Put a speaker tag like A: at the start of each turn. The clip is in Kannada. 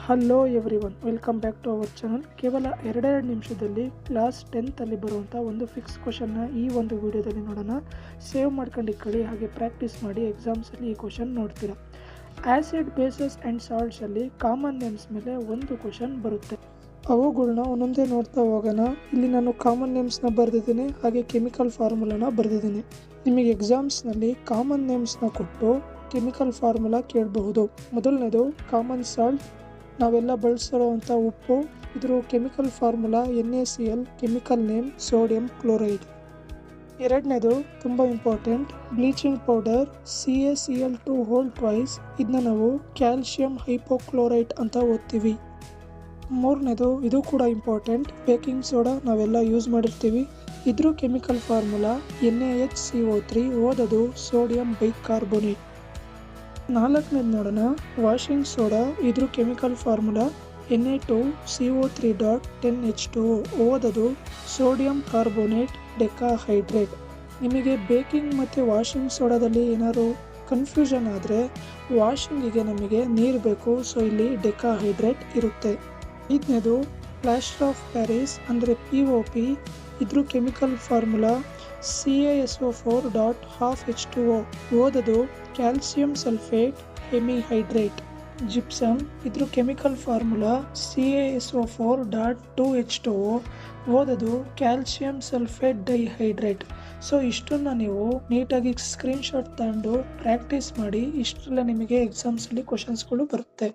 A: Hello everyone, welcome back to our channel. ಕೇವಲ ಎರಡೆರಡು ನಿಮಿಷದಲ್ಲಿ ಕ್ಲಾಸ್ 10th ಅಲ್ಲಿ ಬರುವಂಥ ಒಂದು ಫಿಕ್ಸ್ ಕ್ವಶನ್ನ ಈ ಒಂದು ವಿಡಿಯೋದಲ್ಲಿ ನೋಡೋಣ. ಸೇವ್ ಮಾಡ್ಕೊಂಡು ಇಟ್ಕೊಳ್ಳಿ, ಹಾಗೆ ಪ್ರಾಕ್ಟೀಸ್ ಮಾಡಿ. ಎಕ್ಸಾಮ್ಸಲ್ಲಿ ಈ ಕ್ವಶನ್ ನೋಡ್ತೀರಾ. ಆ್ಯಸಿಡ್, ಬೇಸಸ್ ಆ್ಯಂಡ್ ಸಾಲ್ಟ್ಸಲ್ಲಿ ಕಾಮನ್ ನೇಮ್ಸ್ ಮೇಲೆ ಒಂದು ಕ್ವಶನ್ ಬರುತ್ತೆ. ಅವುಗಳನ್ನ ಒಂದೊಂದೇ ನೋಡ್ತಾ ಹೋಗೋಣ. ಇಲ್ಲಿ ನಾನು ಕಾಮನ್ ನೇಮ್ಸ್ನ ಬರೆದಿದ್ದೀನಿ, ಹಾಗೆ ಕೆಮಿಕಲ್ ಫಾರ್ಮುಲಾನ ಬರೆದಿದ್ದೀನಿ. ನಿಮಗೆ ಎಕ್ಸಾಮ್ಸ್ನಲ್ಲಿ ಕಾಮನ್ ನೇಮ್ಸ್ನ ಕೊಟ್ಟು ಕೆಮಿಕಲ್ ಫಾರ್ಮುಲಾ ಕೇಳಬಹುದು. ಮೊದಲನೇದು ಕಾಮನ್ ಸಾಲ್ಟ್, ನಾವೆಲ್ಲ ಬಳಸಿರುವಂಥ ಉಪ್ಪು. ಇದ್ರ chemical formula NaCl, chemical name sodium chloride. ಎರಡನೇದು ತುಂಬ important, bleaching powder CaCl2 whole twice. ಇದನ್ನ ನಾವು ಕ್ಯಾಲ್ಶಿಯಂ ಹೈಪೋಕ್ಲೋರೈಟ್ ಅಂತ ಓದ್ತೀವಿ. ಮೂರನೇದು, ಇದು ಕೂಡ ಇಂಪಾರ್ಟೆಂಟ್, ಬೇಕಿಂಗ್ ಸೋಡಾ ನಾವೆಲ್ಲ ಯೂಸ್ ಮಾಡಿರ್ತೀವಿ. ಇದ್ರ ಕೆಮಿಕಲ್ ಫಾರ್ಮುಲಾ NaHCO3, ಓದೋದು ಸೋಡಿಯಂ ಬೈಕಾರ್ಬೋನೇಟ್. ನಾಲ್ಕನೇದು ನೋಡೋಣ, ವಾಷಿಂಗ್ ಸೋಡಾ. ಇದ್ರ ಕೆಮಿಕಲ್ ಫಾರ್ಮುಲಾ Na2CO3.10H2O, ಓದೋದು ಸೋಡಿಯಂ ಕಾರ್ಬೋನೇಟ್ ಡೆಕಾಹೈಡ್ರೇಟ್. ನಿಮಗೆ ಬೇಕಿಂಗ್ ಮತ್ತು ವಾಷಿಂಗ್ ಸೋಡಾದಲ್ಲಿ ಏನಾದ್ರು ಕನ್ಫ್ಯೂಷನ್ ಆದರೆ, ವಾಷಿಂಗಿಗೆ ನಮಗೆ ನೀರು ಬೇಕು, ಸೊ ಇಲ್ಲಿ ಡೆಕಾಹೈಡ್ರೇಟ್ ಇರುತ್ತೆ. ಐದನೇದು ಪ್ಲಾಸ್ಟರ್ ಆಫ್ ಪ್ಯಾರಿಸ್ ಅಂದರೆ POP. ಇದ್ರ ಕೆಮಿಕಲ್ ಫಾರ್ಮುಲಾ CaSO4.12H2O, ಓದೋದು ಕ್ಯಾಲ್ಸಿಯಂ ಸಲ್ಫೇಟ್ ಹೆಮಿಹೈಡ್ರೇಟ್. ಜಿಪ್ಸಮ್. ಇದ್ರ ಕೆಮಿಕಲ್ ಫಾರ್ಮುಲಾ CaSO4.2H2O, ಓದೋದು ಕ್ಯಾಲ್ಸಿಯಂ ಸಲ್ಫೇಟ್ ಡೈಹೈಡ್ರೇಟ್. ಸೊ ಇಷ್ಟನ್ನು ನೀವು ನೀಟಾಗಿ ಸ್ಕ್ರೀನ್ಶಾಟ್ ತಗೊಂಡು ಪ್ರಾಕ್ಟೀಸ್ ಮಾಡಿ. ಇಷ್ಟರಲ್ಲೇ ನಿಮಗೆ ಎಕ್ಸಾಮ್ಸಲ್ಲಿ ಕ್ವಶನ್ಸ್ಗಳು ಬರುತ್ತೆ.